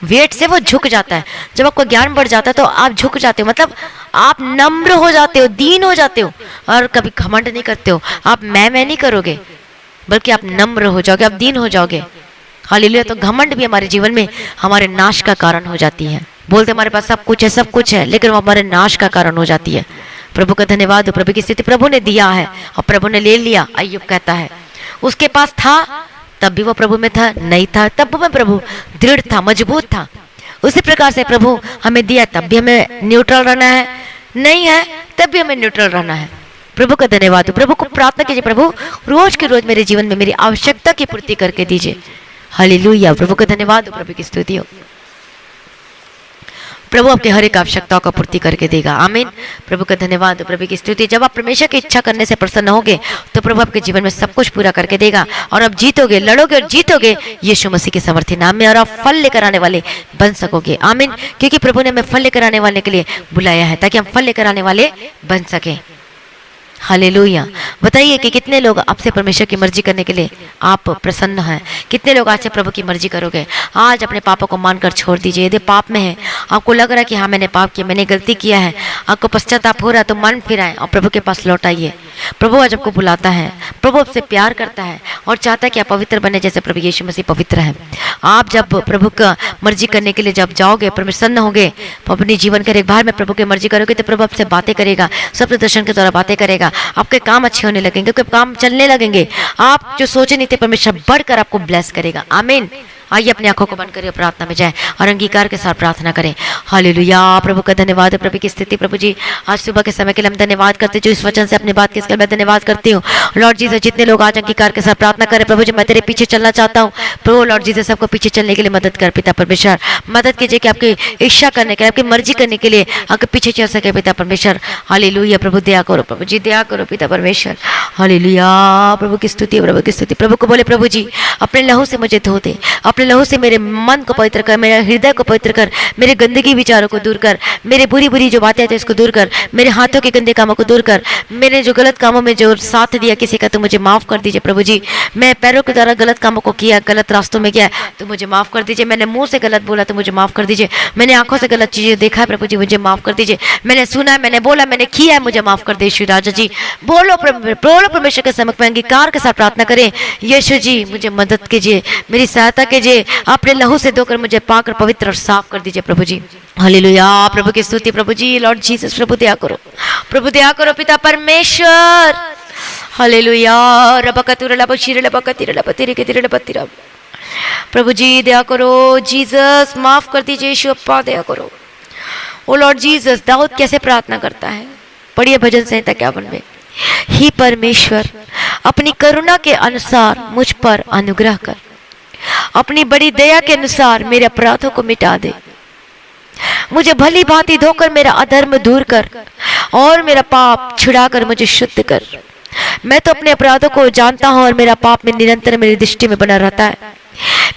वेट से वो झुक जाता है। जब आपको ज्ञान बढ़ जाता है तो आप झुक जाते हो, मतलब आप नम्र हो जाते हो, दीन हो जाते हो, और कभी घमंड नहीं करते हो। आप मैं नहीं करोगे, बल्कि आप नम्र हो जाओगे, आप दीन हो जाओगे। हालेलुया। तो घमंड भी हमारे जीवन में हमारे नाश का कारण हो जाती है। बोलते हमारे पास सब कुछ है, लेकिन वो हमारे नाश का कारण हो जाती है। प्रभु का धन्यवाद हो। प्रभु की स्थिति प्रभु ने दिया है और प्रभु ने ले लिया। अय्यूब कहता है उसके पास था तब भी वो प्रभु में था, नहीं था तब में प्रभु दृढ़ था, मजबूत था। उसी प्रकार से प्रभु हमें दिया, तब भी हमें न्यूट्रल रहना है, नहीं है तब भी हमें न्यूट्रल रहना है। प्रभु का धन्यवाद हो। प्रभु को प्रार्थना कीजिए, प्रभु रोज के रोज मेरे जीवन में मेरी आवश्यकता की पूर्ति करके दीजिए। हालेलुया। प्रभु का धन्यवाद हो, प्रभु की स्तुति हो। प्रभु आपके हर एक आवश्यकताओं का पूर्ति करके देगा। आमीन। प्रभु का धन्यवाद, प्रभु की स्तुति। जब आप परमेश्वर की इच्छा करने से प्रसन्न होगे तो प्रभु आपके जीवन में सब कुछ पूरा करके देगा, और आप जीतोगे, लड़ोगे और जीतोगे यीशु मसीह के समर्थी नाम में, और आप फल लेकर आने वाले बन सकोगे। आमीन। क्योंकि प्रभु ने हमें फल लेकर आने वाले के लिए बुलाया है, ताकि हम फल लेकर आने वाले बन सके। हालेलुया। बताइए कि कितने लोग आपसे परमेश्वर की मर्जी करने के लिए आप प्रसन्न हैं। कितने लोग आज से प्रभु की मर्जी करोगे। आज अपने पापों को मानकर छोड़ दीजिए। यदि पाप में है, आपको लग रहा है कि हाँ मैंने पाप किया, मैंने गलती किया है, आपको पश्चाताप हो रहा है, तो मन फिराएं और प्रभु के पास लौट आइए। प्रभु आज आपको बुलाता है, प्रभु आपसे प्यार करता है और चाहता है कि आप पवित्र बने जैसे प्रभु यीशु मसीह पवित्र है। आप जब प्रभु का मर्जी करने के लिए जब जाओगे, प्रसन्न होगे, अपने जीवन के एक बार में प्रभु की मर्जी करोगे, तो प्रभु आपसे बातें करेगा, सब दर्शन के द्वारा बातें करेगा। आपके काम अच्छे होने लगेंगे, क्योंकि काम चलने लगेंगे। आप जो सोचे नहीं थे, परमेश्वर बढ़कर आपको ब्लेस करेगा। आमीन। आइए अपनी आंखों को बंद करिए, प्रार्थना में जाएं और अंगीकार के साथ प्रार्थना करें। हालेलुया। प्रभु का धन्यवाद है। प्रभु की स्थिति प्रभु जी आज सुबह के समय के लिए हम धन्यवाद करते हैं जो इस वचन से अपनी बात के मैं धन्यवाद करती हूँ। लॉर्ड जी से जितने लोग आज अंगीकार के साथ प्रार्थना करें प्रभु जी मैं तेरे पीछे चलना चाहता हूँ प्रभु। लॉर्ड जी से सबको पीछे चलने के लिए मदद कर पिता परमेश्वर। मदद कीजिए कि आपकी इच्छा करने के लिए आपकी मर्जी करने के लिए आपके पीछे चल सके पिता परमेश्वर। हालेलुया। प्रभु दया करो प्रभु जी, दया करो पिता परमेश्वर। हालेलुया। प्रभु की स्तुति, प्रभु की स्तुति। प्रभु को बोले प्रभु जी अपने लहू से मुझे धो दे, अपने लहू से मेरे मन को पवित्र कर, मेरे हृदय को पवित्र कर, मेरे गंदगी विचारों को दूर कर, मेरे बुरी बुरी जो बातें आती है उसको दूर कर, मेरे हाथों के गंदे कामों को दूर कर, मैंने जो गलत कामों में जो साथ दिया किसी का तो मुझे माफ कर दीजिए प्रभु जी। मैं पैरों के द्वारा गलत कामों को किया, गलत रास्तों में गया तो मुझे माफ कर दीजिए। मैंने मुंह से गलत बोला तो मुझे माफ कर दीजिए। मैंने आंखों से गलत चीजें देखा है प्रभु जी मुझे माफ कर दीजिए। मैंने सुना है, मैंने बोला, मैंने किया है, मुझे माफ कर दे यीशु राजा जी। बोलो परमेश्वर के समक्ष में अंगीकार के साथ प्रार्थना करें। यीशु जी मुझे मदद कीजिए, मेरी सहायता कीजिए, अपने लहू से धोकर मुझे पाकर पवित्र और साफ कर दीजिए प्रभु जी। हालेलुया। प्रभु की स्तुति प्रभु जी। लॉर्ड जीसस प्रभु दया करो, प्रभु दया करो पिता परमेश्वर। हालेलुया। प्रभु जी दया करो, जीसस माफ कर दीजिए यीशु अप्पा दया करो। ओ लॉर्ड जीसस दाऊद कैसे प्रार्थना करता है, पढ़िए भजन संहिता 51 में। ही परमेश्वर अपनी करुणा के अनुसार मुझ पर अनुग्रह कर, अपनी बड़ी दया के अनुसार मेरे अपराधों को मिटा दे, मुझे भली भांति धोकर मेरा अधर्म दूर कर और मेरा पाप छुड़ाकर मुझे शुद्ध कर। मैं तो अपने अपराधों को जानता हूं और मेरा पाप में निरंतर मेरी दृष्टि में बना रहता है।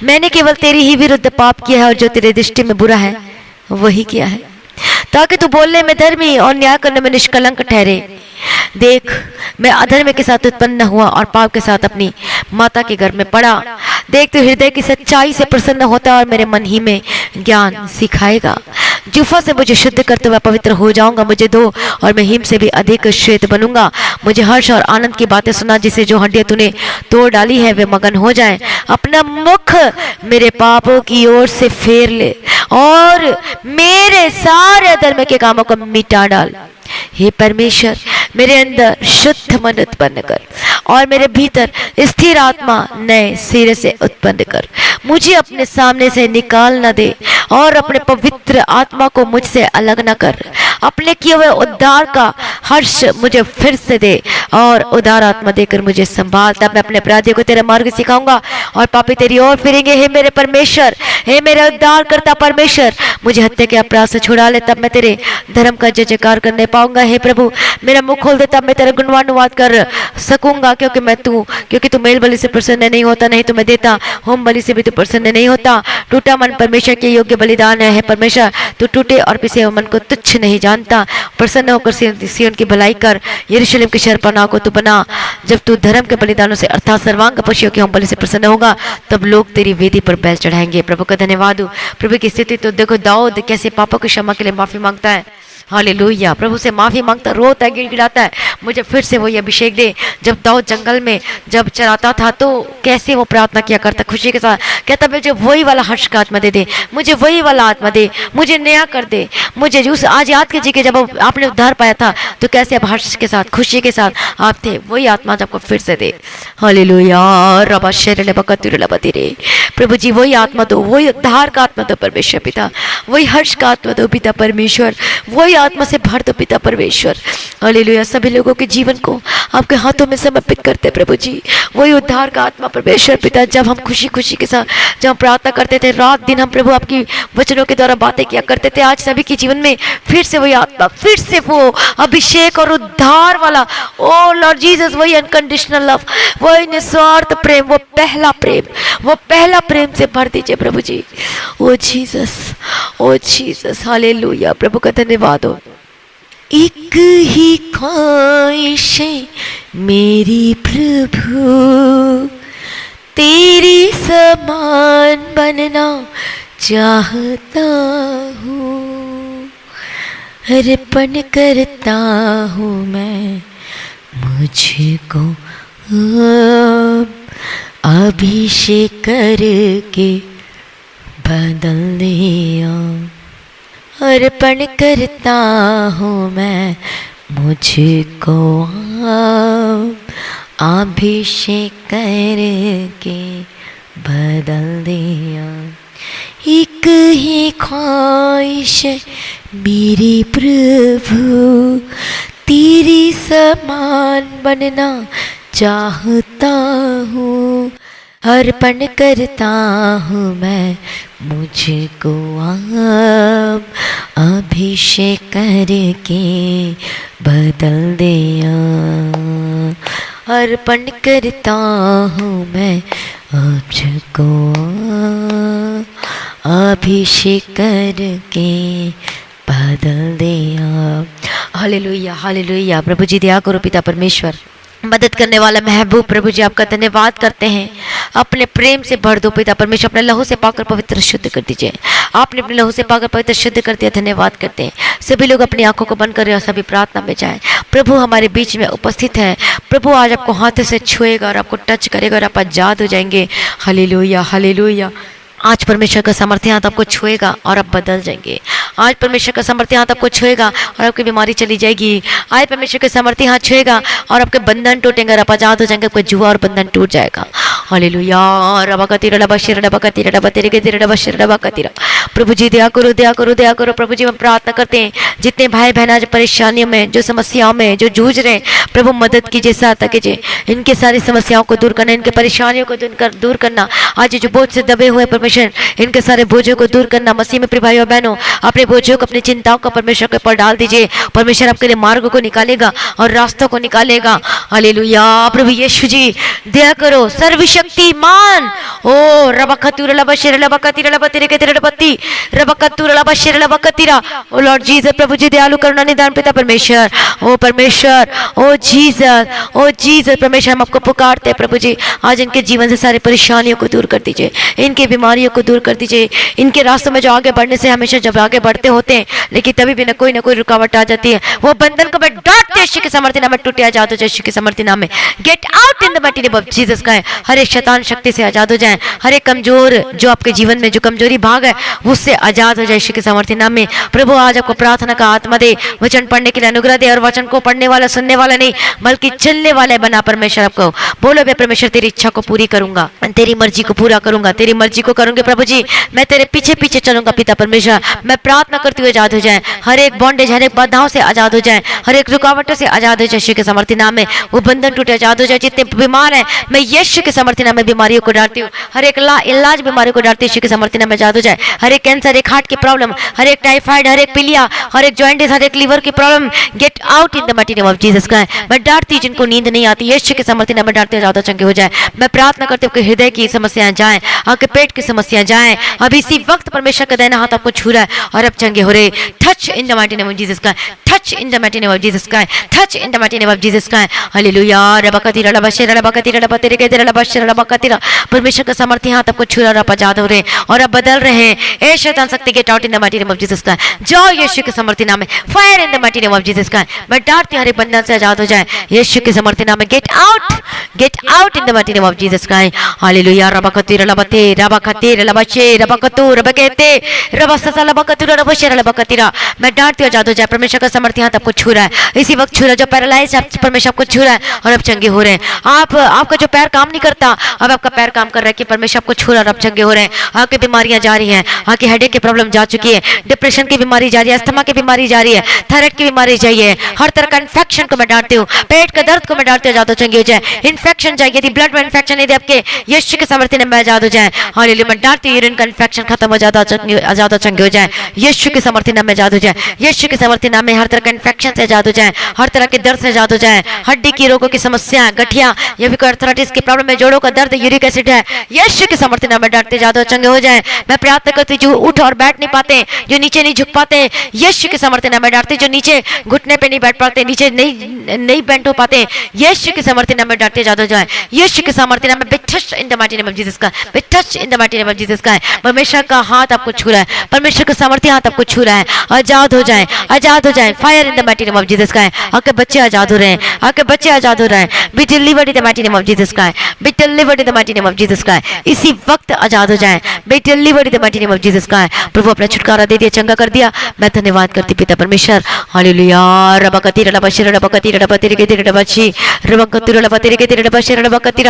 मैंने केवल तेरी ही विरुद्ध पाप किया है और जो तेरी दृष्टि में बुरा है वही किया है, ताकि तू बोलने में धर्मी और न्याय करने में निष्कलंक ठहरे। देख मैं अधर्म के साथ उत्पन्न हुआ और पाप के साथ अपनी माता के गर्भ में पड़ा। देख तू हृदय की सच्चाई से प्रसन्न होता और मेरे मन ही में ज्ञान सिखाएगा। जूफा से मुझे शुद्ध कर तो मैं पवित्र हो जाऊंगा, मुझे धो और मैं हिम से भी अधिक श्वेत बनूंगा। मुझे हर्ष और आनंद की बातें सुना, जिसे जो हड्डियां तूने तोड़ डाली है वे मगन हो जाएं। अपना मुख मेरे पापों की ओर से फेर ले और मेरे सारे अधर्म के कामों को मिटा डाल। हे परमेश्वर मेरे अंदर शुद्ध मन उत्पन्न कर और मेरे भीतर स्थिर आत्मा नए सिरे से उत्पन्न कर। मुझे अपने सामने से निकाल न दे और अपने पवित्र आत्मा को मुझसे अलग न कर। अपने किए हुए उद्धार का हर्ष मुझे फिर से दे और उदार आत्मा देकर मुझे संभाल। तब मैं अपने अपराधियों को तेरा मार्ग सिखाऊंगा और पापी तेरी ओर फिरेंगे। हे मेरे परमेश्वर, हे मेरे उद्धार करता परमेश्वर, मुझे हत्या के अपराध से छुड़ा ले, तब मैं तेरे धर्म का जय जयकार करने पाऊंगा। हे प्रभु मेरा मुख खोल दे, तब मैं तेरा गुणवानुवाद कर सकूंगा। क्योंकि तू मेल बलि से प्रसन्न नहीं होता, नहीं तो मैं देता होम बलि से भी तू प्रसन्न नहीं होता। टूटा मन परमेश्वर के योग्य बलिदान है। परमेश्वर तू टूटे और पिसे हुए मन को तुच्छ नहीं जानता। प्रसन्न होकर सिय्योन की भलाई कर, यरूशलेम की शहरपनाह को तू बना। जब तू धर्म के बलिदानों से अर्थात सर्वांग पशुओं के होम बलि से प्रसन्न होगा, तब लोग तेरी वेदी पर बैल चढ़ाएंगे। प्रभु का धन्यवाद हो। प्रभु की स्थिति तो देखो, दाऊद कैसे पापों की क्षमा के लिए माफी मांगता है। हालेलुया। प्रभु से माफी मांगता, रोता है, गिड़गिड़ाता है, मुझे फिर से वही अभिषेक दे। जब दाऊद जंगल में जब चराता था तो कैसे वो प्रार्थना किया करता खुशी के साथ, कहता मुझे वही वाला हर्ष का आत्मा दे दे, मुझे वही वाला आत्मा दे, मुझे नया कर दे। मुझे उस आज याद कीजिए कि जब आपने उद्धार पाया था तो कैसे आप हर्ष के साथ खुशी के साथ आप थे, वही आत्मा आपको फिर से दे। हालेलुया। रबा शरण बकतिरलबती रे प्रभु जी, वही आत्मा दो, वही उद्धार का आत्मा दो परमेश्वर पिता, वही हर्ष का आत्मा दो पिता परमेश्वर, वही आत्मा से भर दो पिता परमेश्वर। हालेलुया। सभी लोगों के जीवन को आपके हाथों में समर्पित करते प्रभु जी, वही उद्धार का आत्मा परमेश्वर पिता। जब हम खुशी खुशी के साथ जब हम प्रार्थना करते थे, रात दिन हम प्रभु आपकी वचनों के द्वारा बातें किया करते थे, आज सभी के जीवन में फिर से वही आत्मा, फिर से वो अभिषेक और उद्धार वाला, ओ लॉर्ड जीसस, वही अनकंडीशनल लव, वही निस्वार्थ प्रेम, वो पहला प्रेम, वो पहला प्रेम से भर दीजिए प्रभु जी। ओ जीसस, ओ जीसस। हालेलुया। प्रभु का धन्यवाद हो। एक ही ख्वाहिश मेरी प्रभु, तेरी समान बनना चाहता हूँ, अर्पण करता हूँ मैं मुझको अभिषेक करके बदल दिया। अर्पण करता हूँ मैं मुझको अभिषेक करके बदल दिया। एक ही ख्वाहिश है मेरे प्रभु, तेरी समान बनना चाहता हूँ। अर्पण करता हूँ मैं मुझको आप, अभिषेक करके बदल दिया। अर्पण करता हूँ मैं मुझको अभिषेक करके बदल दिया। Hallelujah hallelujah. प्रभु जी दया करो पिता परमेश्वर, मदद करने वाला महबूब प्रभु जी आपका धन्यवाद करते हैं। अपने प्रेम से भर दो पिता परमेश्वर, अपने लहू से पाकर पवित्र शुद्ध कर दीजिए। आपने अपने लहू से पाकर पवित्र शुद्ध कर दिया, धन्यवाद करते हैं। सभी लोग अपनी आंखों को बंद करें और सभी प्रार्थना में जाएं। प्रभु हमारे बीच में उपस्थित है। प्रभु आज आपको हाथों से छुएगा और आपको टच करेगा और आप आजाद हो जाएंगे। Hallelujah hallelujah. आज परमेश्वर का सामर्थ्य हाथ आपको छुएगा और आप बदल जाएंगे। आज परमेश्वर का सामर्थ्य हाथ आपको छुएगा और आपकी बीमारी चली जाएगी। आज परमेश्वर का सामर्थ्य हाथ छुएगा और आपके बंधन टूटेंगे और आप आजाद हो जाएंगे। आपका जुआ और बंधन टूट जाएगा। हालेलुया। रबकतीरा रबशीर रबकतीरा रबतेरे के तेरे रबशीर रबकतीरा। प्रभु जी दया करो दया करो दया करो। प्रभु जी हम प्रार्थना करते हैं, जितने भाई बहन आज परेशानियों में, जो समस्याओं में जो जूझ रहे हैं, प्रभु मदद कीजिए, सहायता कीजिए। इनके सारी समस्याओं को दूर करना, इनके परेशानियों को दूर करना। आज जो बोझ से दबे हुए परमेश्वर, इनके सारे बोझों को दूर करना। मसीह में प्रिय भाइयों बहनों, अपने बोझों को, अपनी चिंताओं को परमेश्वर के ऊपर डाल दीजिए। परमेश्वर आपके लिए मार्ग को निकालेगा और रास्तों को निकालेगा। हालेलुया। प्रभु यीशु जी दया करो, सर्वशक्तिमान ओ रबकतुर लबशिर लबकतीरा लबतेरे के तेरे लबती रबकतुर लबशिर लबकतीरा। ओ लॉर्ड जीसस, प्रभु जी दयालु करुणा निदान पिता परमेश्वर, ओ परमेश्वर, ओ जीसस परमेश्वर, हम आपको पुकारते हैं प्रभु जी। आज इनके जीवन से सारी परेशानियों को दूर कर दीजिए, इनकी बीमारियों को दूर कर दीजिए। इनके रास्तों में जो आगे बढ़ने से हमेशा जब आगे बढ़ते होते हैं, लेकिन तभी भी ना कोई रुकावट आ जाती है। वो बंधन को मैं डांटते यीशु के सामर्थ्य नाम में टूटे आजाद हो जाए। यीशु के सामर्थ्य नाम में gate out in the mighty name of Jesus का। हर एक शैतान शक्ति से आजाद हो जाए। हर एक कमजोर जो आपके जीवन में जो कमजोरी भाग है उससे आजाद हो जाए यीशु के सामर्थ्य नाम में। प्रभु आज आपको प्रार्थना का आत्मा दे, वचन पढ़ने के लिए अनुग्रह दे, और वचन को पढ़ने वाला सुनने वाला नहीं बल्कि चलने वाला बना। परमेश्वर आपको बोलो बे परमेश्वर, तेरी इच्छा को पूरी करूंगा, तेरी मर्जी को पूरा करूंगा, तेरी मर्जी को करूंगे प्रभु जी। मैं तेरे पीछे पीछे चलूंगा पिता परमेश्वर। मैं प्रार्थना करते हुए आजाद हो जाए। हर एक बॉन्डेज, हर एक बाधाओं से आजाद हो जाए, हर एक रुकावटों से आजाद हो जाए यीशु के सामर्थ्य नाम में। वो बंधन टूटे, आजाद हो जाए। जितने बीमार हैं मैं यीशु के सामर्थ्य नाम में बीमारियों को डालती हूँ। हर एक इलाज बीमारियों को डालती हूँ यीशु के सामर्थ्य नाम में, आजाद हो जाए। हर एक कैंसर, एक हार्ट की प्रॉब्लम, हर एक टाइफाइड, हर एक पीलिया, हर एक जॉइंटिस, हर एक लीवर की problem gate out in the mighty name of Jesus का। मैं डांटती जिनको नींद नहीं आती यीशु के सामर्थ्य नाम में डांटते, ज्यादा चंगे हो जाए। मैं प्रार्थना करती हूँ कि हृदय की समस्याएं जाएं, आपके पेट की समस्याएं जाएं। अभी इसी वक्त परमेश्वर का दाहिना हाथ आपको छू रहा है और अब चंगे हो रहे। Touch in the mighty name of Jesus का, touch in the mighty name of Jesus का, touch in the mighty name of Jesus का। हालेलुया। रबकतीरा रबशीर रबकतीरा रबतेरे के तेरे रबशीर रबकतीरा। परमेश्वर का सामर्थ्य हाथ आपको छू रहा है और आप आजाद हो रहे और अब बदल रहे हैं। ए शैतान शक्ति gate out in the mighty name of Jesus का। जाओ यीशु के सामर्थ्य नाम में, fire in the mighty name of Jesus का। मैं डांटती हर एक बंधन से आजाद हो जाए यीशु के सामर्थ्य नाम में। Gate out in the mighty name of Jesus का। हालेलुया। रबकतीरा रबते रबकतीरा रबशे रबकतु रबकेते रबससा रबकतुरा रबशे रबकतीरा। मैं डांटती हूँ आजाद हो जाए। परमेश्वर का सामर्थ्य हाथ आपको छू रहा है इसी वक्त, छू रहा है। जो पैरालाइज है परमेश्वर आपको छू रहा है और अब चंगे हो रहे हैं। आपका जो पैर काम नहीं करता अब आपका पैर काम कर रहा है कि परमेश्वर आपको छू रहा है और अब चंगे हो रहे हैं। आपकी बीमारियां जा रही हैं, आपकी हेडेक की प्रॉब्लम जा चुकी है, डिप्रेशन की बीमारी जा रही है, अस्थमा की बीमारी जा रही है, थायराइड की बीमारी जाइए, हर तरह का इन्फेक्शन को मैं डांटती हूँ, पेट का दर्द को मैं डांटती हूँ, आजाद चंगे हो जाए। इन्फेक्शन चाहिए थी, ब्लड में इन्फेक्शन यदि आपके यीशु के सामर्थ्य में आजाद हो जाए। हालेलुया। मैं डांटती हूँ यूरिन का इन्फेक्शन खत्म हो जाता, आजाद चंगे हो जाए यीशु के सामर्थ्य नाम में आजाद हो जाए। यीशु के सामर्थ्य नाम में हर तरह का इन्फेक्शन से आजाद हो जाए, हर तरह के दर्द से आजाद हो जाए। हड्डी की रोगों की समस्या, गठिया या फिर आर्थराइटिस की प्रॉब्लम है, जोड़ों का दर्द, यूरिक एसिड है, यीशु के सामर्थ्य नाम में डांटते आजाद चंगे हो जाए। मैं प्रार्थना करती जो उठ और बैठ नहीं पाते, जो नीचे नहीं झुक पाते, यीशु के सामर्थ्य नाम में डांटते। जो नीचे घुटने पे नहीं बैठ पाते, नीचे नहीं बेंट हो पाते, यीशु के सामर्थ्य नाम में डांटते आजाद हो जाए। यीशु के सामर्थ्य नाम में बिठस in the mighty name of Jesus का, बिठस in the mighty name of Jesus का। परमेश्वर का हाथ आपको छू रहा है, परमेश्वर का सामर्थ्य हाथ आपको छू रहा है। आजाद हो जाए, आजाद हो जाए। Fire in the mighty name of Jesus का। आपके बच्चे आजाद हो रहे हैं, आपके बच्चे आजाद हो रहे हैं। Be delivered in the mighty name of Jesus का, be delivered in the mighty name of Jesus का। इसी वक्त आजाद हो जाए। Be delivered in the mighty name of Jesus Christ. प्रभु अपना छुटकारा दे दिया, चंगा कर दिया। मैं धन्यवाद करती पिता परमेश्वर। हालेलुया। रबकती रबशी रबकती रबती रबती रबशी रबकती रबती रबशी रबकती।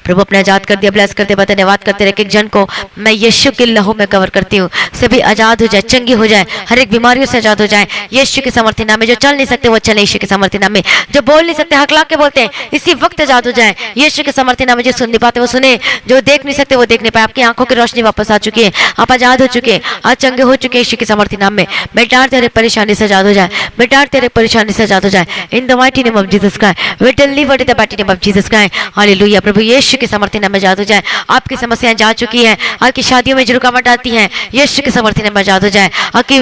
प्रभु अपने आजाद कर दिया, ब्लेस कर दिया। धन्यवाद करते रहे। एक जन को मैं यीशु के लहू में कवर करती हूँ, सभी आजाद हो जाए, चंगी हो जाए, हर एक बीमारियों से आजाद हो जाए यीशु के सामर्थ्य नाम में। जो चल नहीं सकते वो चले यीशु के सामर्थ्य नाम में। जो बोल नहीं सकते हकला के बोलते हैं इसी वक्त आजाद हो जाए यीशु के सामर्थ्य नाम में। जो सुन नहीं पाते वो सुने, जो देख नहीं सकते वो देख नहीं पाए। आपकी आंखों की रोशनी वापस आ चुकी है, आप आजाद हो चुके हैं, आज चंगे हो चुके हैं यीशु के सामर्थ्य नाम में। बेटा तेरे परेशानी से आजाद हो जाए, बेटा तेरे परेशानी से आजाद हो जाए in the mighty name of Jesus Christ. We delivered in the mighty name of Jesus Christ. Hallelujah. प्रभु यीशु के सामर्थ्य नाम में आजाद हो जाए। आपकी समस्याएं जा चुकी हैं, आपकी शादियों में जो रुकावट आती है यीशु के सामर्थ्य नाम में आजाद हो जाए।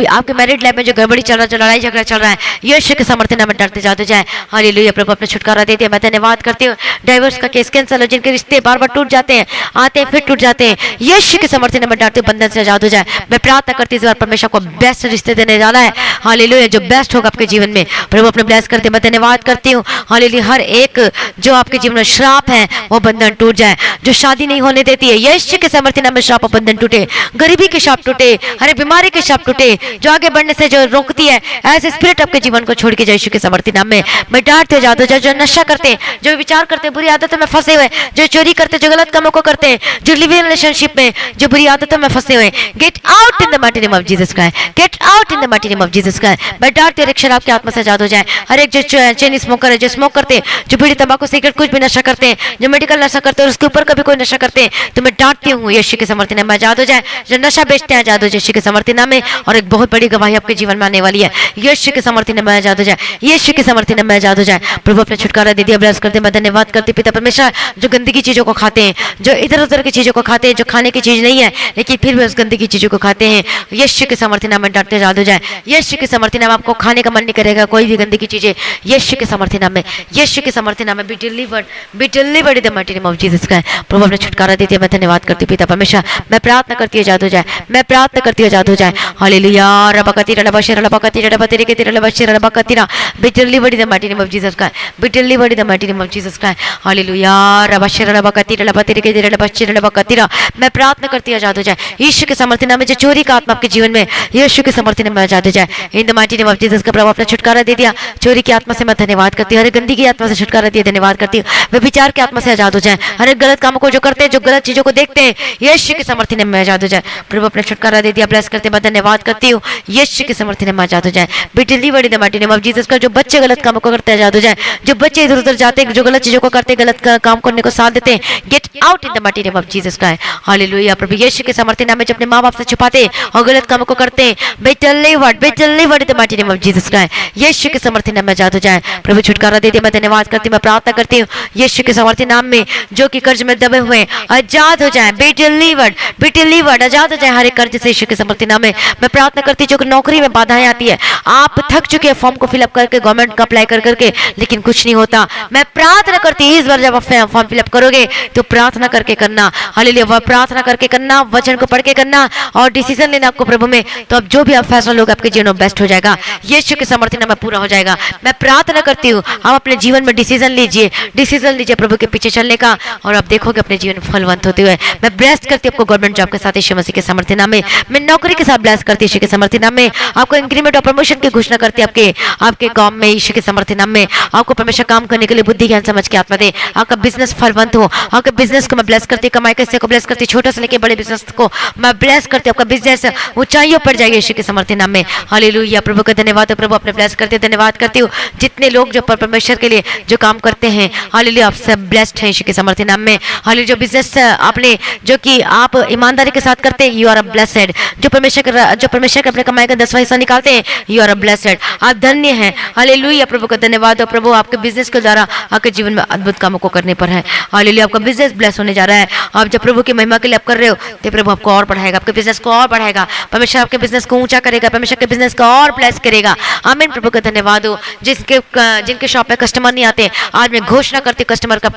आपके मैरिड लाइफ में जो गड़बड़ी चल रहा है, जो लड़ाई झगड़ा चल रहा है यीशु के सामर्थ्य नाम में डरते आजाद हो जाए। हालेलुया। प्रभु अपना छुटकारा देते हैं। मैं धन्यवाद करती हूँ। डाइवोर्स का केस कैंसिल हो, जिनके रिश्ते बार बार टूट जाते हैं, आते हैं फिर टूट जाते हैं, यीशु के सामर्थ्य नाम में डरते बंधन से आजाद हो जाए। मैं प्रार्थना करती हूँ इस बार परमेश्वर को बेस्ट रिश्ते देने जा रहा है। हालेलुया। जो बेस्ट होगा आपके जीवन में प्रभु अपने ब्लेस करते। मैं धन्यवाद करती हूँ। हालेलुया। हर एक जो आपके जीवन में श्राप है वो बंधन टूट जाए। जो शादी नहीं होने देती है यीशु के सामर्थ्य नाम में श्राप बंधन टूटे, गरीबी के श्राप टूटे, हर बीमारी के श्राप टूटे, जो आगे बढ़ने से जो रोकती है ऐसे स्पिरिट आपके जीवन को छोड़ के यीशु के सामर्थ्य नाम में। मैं डांटते आजाद हो जाए। जो नशा करते, जो विचार करते, बुरी आदतों में फंसे हुए, जो चोरी करते, जो गलत कामों को करते, जो लिव इन रिलेशनशिप में जो बुरी आदतों में फंसे हुए, gate out in the mighty name of Jesus Christ. Gate out in the mighty name of Jesus Christ. मैं डांटते हर एक शराब की आत्मा से आजाद हो जाए। हर एक जो चेन स्मोकर है, जो स्मोक करते, जो बीड़ी तंबाकू सिगरेट कुछ भी नशा करते हैं, जो मेडिकल नशा करते हैं और उसके ऊपर कभी कोई नशा करते हैं, तो मैं डांटती हूँ यीशु के सामर्थ्य नाम में आजाद हो जाए। जो नशा बेचते हैं आजाद हो जाए यीशु के सामर्थ्य नाम में। और एक बहुत बड़ी गवाही आपके जीवन में आने वाली है यीशु के सामर्थ्य नाम में आजाद हो जाए, यीशु के सामर्थ्य नाम में आजाद हो जाए। प्रभु अपने छुटकारा दे दिया, ब्लेस करते। मैं धन्यवाद करती पिता परमेश्वर। जो गंदगी चीजों को खाते हैं, जो इधर उधर की चीजों को खाते हैं, जो खाने की चीज नहीं है लेकिन फिर भी उस गंदगी चीजों को खाते हैं, यीशु के सामर्थ्य नाम में डांटते आजाद हो जाए। यीशु के सामर्थ्य नाम आपको खाने का मन नहीं करेगा कोई भी गंदगी चीजें यीशु के सामर्थ्य नाम में, यीशु के सामर्थ्य नाम में। Be delivered in the mighty name of Jesus Christ. प्रभु अपने छुटकारा देती है। मैं धन्यवाद करती पिता परमेश्वर। मैं प्रार्थना करती हूँ आजाद हो जाए, मैं प्रार्थना करती हूँ आजाद हो जाए। हालेलुया। रबकती रबशी रबकती रबती रबती रबशी रबकती। Be delivered in the mighty name of Jesus Christ. Be delivered in the mighty name of Jesus Christ. Hallelujah. रबशी रबकती रबती रबती रबशी रबकती। मैं प्रार्थना करती हूँ आजाद हो जाए यीशु के सामर्थ्य नाम में। जो चोरी का आत्मा आपके जीवन में यीशु के सामर्थ्य नाम में आजाद हो जाए in the mighty name of Jesus का। प्रभु अपना छुटकारा दे दिया। चोरी की आत्मा से मैं धन्यवाद करती हूँ। हर गंदी की आत्मा से छुटकारा दिया, धन्यवाद करती हूँ। वे विचार की आत्मा से आजाद हो जाए। हर एक गलत कामों को जो करते हैं, जो गलत चीजों को देखते हैं यीशु के सामर्थ्य नाम में आजाद हो जाए। प्रभु अपने छुटकारा दे दिया, ब्लेस करते। मैं धन्यवाद करती हूँ यीशु के सामर्थ्य नाम में आजाद हो जाए। Be delivered in the mighty name of Jesus का। जो बच्चे गलत कामों को करते आजाद हो जाए, जो बच्चे इधर उधर जाते हैं, जो गलत चीजों को करते, गलत काम करने को साथ देते हैं, get out in the mighty name of Jesus Christ. Hallelujah. प्रभु यीशु के सामर्थ्य नाम में जो अपने माँ बाप से छुपाते और गलत कामों को करते हैं, be delivered in the mighty name of Jesus Christ. यीशु के सामर्थ्य नाम में आजाद हो जाए। प्रभु छुटकारा दे दिया। मैं धन्यवाद करती हूँ। मैं प्रार्थना करती हूँ यीशु के सामर्थ्य नाम में जो कि कर्ज में दबे हुए आजाद हो जाए। बी डिलीवर्ड आजाद हो जाए हर एक कर्ज से यीशु के सामर्थ्य नाम में। मैं प्रार्थना करती हूँ जो नौकरी में बाधाएं आती है, आप थक चुके हैं फॉर्म को फिलअप करके, गवर्नमेंट का अप्लाई कर करके, लेकिन कुछ नहीं होता। मैं प्रार्थना करती हूँ इस बार जब आप फॉर्म फिलअप करोगे तो प्रार्थना करके करना। हालेलुया। वह प्रार्थना करके करना, वचन को पढ़ के करना और डिसीजन लेना आपको प्रभु में। तो अब जो भी आप फैसला लोगे आपके जीवन में बेस्ट हो जाएगा, यीशु के सामर्थ्य नाम में पूरा हो जाएगा। मैं प्रार्थना करती हूँ आप अपने जीवन में डिसीजन लीजिए प्रभु के पीछे चलने का, और आप देखोगे अपने जीवन में फलवंत होते हुए। मैं ब्लेस करती हूँ आपको गवर्नमेंट जॉब के साथ यीशु मसीह के सामर्थ्य नाम में। मैं नौकरी के साथ ब्लेस करती हूँ यीशु के सामर्थ्य नाम में। आपको इंक्रीमेंट और प्रमोशन की घोषणा करती है आपके काम में यीशु के सामर्थ्य नाम में। आपको परमेश्वर काम करने के लिए बुद्धि ज्ञान समझ के आत्मा दे। आपका बिजनेस फलवंत हो। आपके बिजनेस को मैं ब्लेस करती हूँ, कमाई कैसे को ब्लेस करती हूँ, छोटे से लेकर बड़े बिजनेस को मैं ब्लेस करती हूँ। आपका बिजनेस ऊंचाइयों पर जाएगा यीशु के सामर्थ्य नाम में। हालेलुया। प्रभु का धन्यवाद हो। प्रभु अपने ब्लेस करते, धन्यवाद करती हूँ जितने लोग जो परमेश्वर के लिए जो काम करते हैं। हालेलुया। आप सब ब्लेस्ड हैं यीशु के सामर्थ्य नाम में। हालेलुया। जो बिजनेस आपने जो कि आप ईमानदारी के साथ करते हैं, यू आर अ ब्लेस्ड। जो परमेश्वर के अपने कमाई का 10वां हिस्सा निकालते हैं, यू आर अ ब्लेस्ड। आप धन्य हैं। हालेलुया। प्रभु का धन्यवाद हो। प्रभु आपके बिजनेस के द्वारा आपके जीवन में अद्भुत कामों को करने पर है। हालेलुया। आपका बिजनेस ब्लेस होने जा रहा है। आप जब प्रभु की महिमा के लिए आप कर रहे हो तो प्रभु आपको और बढ़ाएगा, आपके बिजनेस को और बढ़ाएगा। परमेश्वर आपके बिजनेस को ऊंचा करेगा, परमेश्वर के बिजनेस को और ब्लेस करेगा। आमीन। प्रभु का धन्यवाद हो। जिनके शॉप में कस्टमर नहीं आते, आज मैं घोषणा करती हूँ कस्टमर का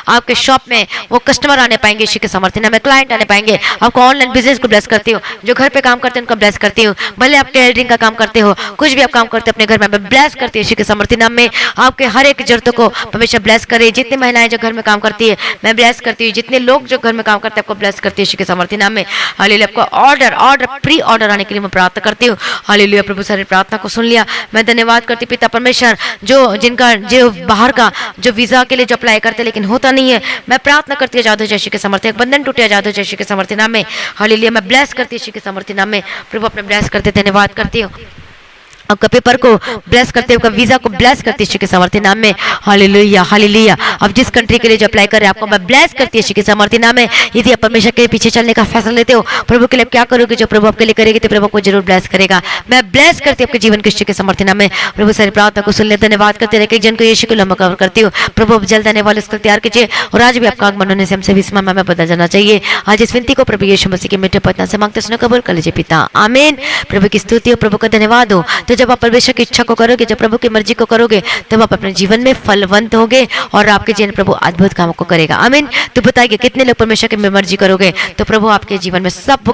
आपके शॉप में वो कस्टमर आने पाएंगे यीशु के सामर्थ्य नाम में, क्लाइंट आने पाएंगे। आपको ऑनलाइन बिजनेस को ब्लेस करती हूँ। जो घर पे काम करते हैं उनको ब्लेस करती हूँ। भले आप टेलरिंग का काम करते हो, कुछ भी आप काम करते हो अपने घर में, मैं ब्लेस करती हूँ यीशु के सामर्थ्य नाम में। आपके हर एक जरूरतों को परमेश्वर ब्लेस करे। जितनी महिलाएं जो घर में काम करती है मैं ब्लेस करती हूँ। जितने लोग जो घर में काम करते हैं आपको ब्लेस करती हूँ। करती हूँ यीशु के सामर्थ्य नाम में। हालेलुया, आपको ऑर्डर प्री ऑर्डर आने के लिए मैं प्रार्थना करती हूँ। हालेलुया प्रभु, सारी प्रार्थना को सुन लिया। मैं धन्यवाद करती पिता परमेश्वर, जो बाहर का जो वीजा के लिए जो अप्लाई करते लेकिन होता नहीं है, मैं प्रार्थना करती हूँ आजाद हो यीशु के सामर्थ्य, बंधन टूटे आजाद हो यीशु के सामर्थ्य नाम में। हालेलुया, मैं ब्लेस करती हूँ यीशु के सामर्थ्य नाम में। प्रभु अपने ब्लेस करते, धन्यवाद करती हूँ। आपका पेपर को ब्लेस करते हुए, वीजा को ब्लेस करती है यीशु के सामर्थ्य नाम में। Hallelujah hallelujah. अब जिस कंट्री के लिए जो अप्लाई कर रहे हैं आपको मैं ब्लेस करती है यीशु के सामर्थ्य नाम में। यदि आप परमेश्वर के पीछे चलने का फैसला लेते हो, प्रभु के लिए क्या करोगे, जो प्रभु आपके लिए करेगी तो प्रभु को जरूर ब्लेस करेगा। मैं ब्लेस करती हूँ आपके जीवन के यीशु के सामर्थ्य नाम में। प्रभु सारी प्रार्थना को सुन ले, धन्यवाद करते रहे। जन को यीशु को लंबा कवर करती हूँ। प्रभु जल्द आने वाले उसको तैयार कीजिए, और आज भी आपका आगमन होने से हमसे भी इस मामले में बदल जाना चाहिए। आज इस विनती को प्रभु यीशु मसीह के मीठे पतना से मांगते सुनो, कबूल कर लीजिए पिता, आमीन। प्रभु की स्तुति हो, प्रभु का धन्यवाद हो। तो जब आप परमेश्वर की इच्छा को करोगे, जब प्रभु की मर्जी को करोगे, तब आप अपने जीवन में फलवंत होगे और आपके जीवन प्रभु अद्भुत कामों को करेगा, आमीन। तो बताइए कितने लोग परमेश्वर की मर्जी करोगे तो प्रभु आपके जीवन में सब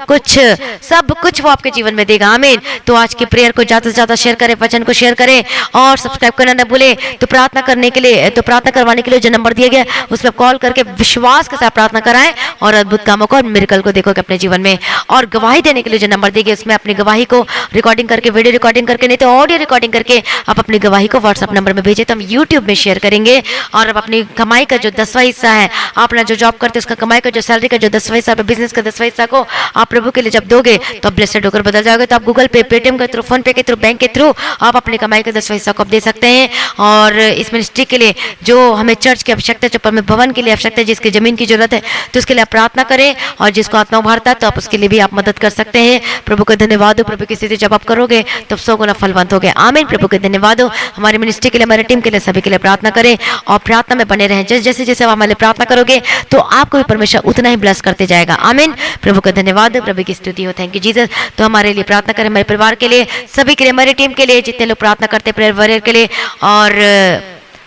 कुछ वो आपके जीवन में देगा, आमीन। तो आज की प्रेयर को ज्यादा से ज्यादा शेयर करें, वचन को शेयर करें और सब्सक्राइब करना न भूले। तो प्रार्थना करने के लिए, तो प्रार्थना करवाने के लिए जो नंबर दिया गया उसमें कॉल करके विश्वास के साथ प्रार्थना कराएं और अद्भुत कामों को और मिरेकल को देखोगे अपने जीवन में। और गवाही देने के लिए जो नंबर दिया गया उसमें अपनी गवाही को रिकॉर्डिंग करके, वीडियो रिकॉर्डिंग करके, नहीं तो ऑडियो रिकॉर्डिंग करके आप अपनी गवाही को व्हाट्सएप नंबर में भेजें तो हम यूट्यूब में शेयर करेंगे। और अब अपनी कमाई का जो 10वां हिस्सा है, आप ना जो जॉब करते हैं उसका कमाई का जो सैलरी का जो 10वां हिस्सा, बिजनेस का 10वां हिस्सा को आप प्रभु के लिए जब दोगे तो आप ब्लेस्ड होकर बदल जाओगे। तो आप गूगल पे, पेटीएम के थ्रू, फोन पे के थ्रू, बैंक के थ्रू आप अपनी कमाई का 10वां हिस्सा को आप दे सकते हैं। और इस मिनिस्ट्री के लिए जो हमें चर्च की आवश्यकता है, जो हमें भवन के लिए आवश्यकता है, जिसकी जमीन की जरूरत है, तो उसके लिए आप प्रार्थना करें। और जिसको आत्मा उभारता है तो आप उसके लिए भी आप मदद कर सकते हैं। प्रभु को धन्यवाद हो। प्रभु की स्थिति जब आप करोगे तब 100 गुना फलवंत हो गए, आमीन। प्रभु को धन्यवाद हो। हमारे मिनिस्ट्री के लिए, हमारे टीम के लिए, सभी के लिए प्रार्थना करें और प्रार्थना में बने रहें। जैसे जैसे आप हमारे लिए प्रार्थना करोगे तो आपको भी परमेश्वर उतना ही ब्लेस करते जाएगा, आमीन। प्रभु का धन्यवाद, प्रभु की स्तुति हो, थैंक यू जीसस। तो हमारे लिए प्रार्थना करें, हमारे परिवार के लिए, सभी के लिए, हमारी टीम के लिए, जितने लोग प्रार्थना करते हैं प्रेयर वॉरियर के लिए, और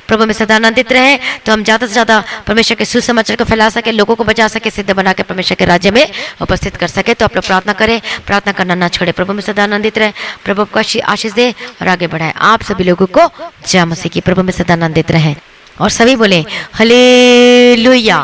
प्रभु में सदा आनंदित रहे। तो हम ज़्यादा से ज़्यादा परमेश्वर के सुसमाचार को फैला सके, लोगों को बचा सके, सिद्ध बना के परमेश्वर के राज्य में उपस्थित कर सके। तो आप लोग प्रार्थना करें, प्रार्थना करना ना छोड़े। प्रभु में सदा आनंदित रहे, प्रभु आपको आशीष दे और आगे बढ़ाए। आप सभी लोगों को जय मसीह की। प्रभु में सदा आनंदित रहे और सभी बोले हालेलुया।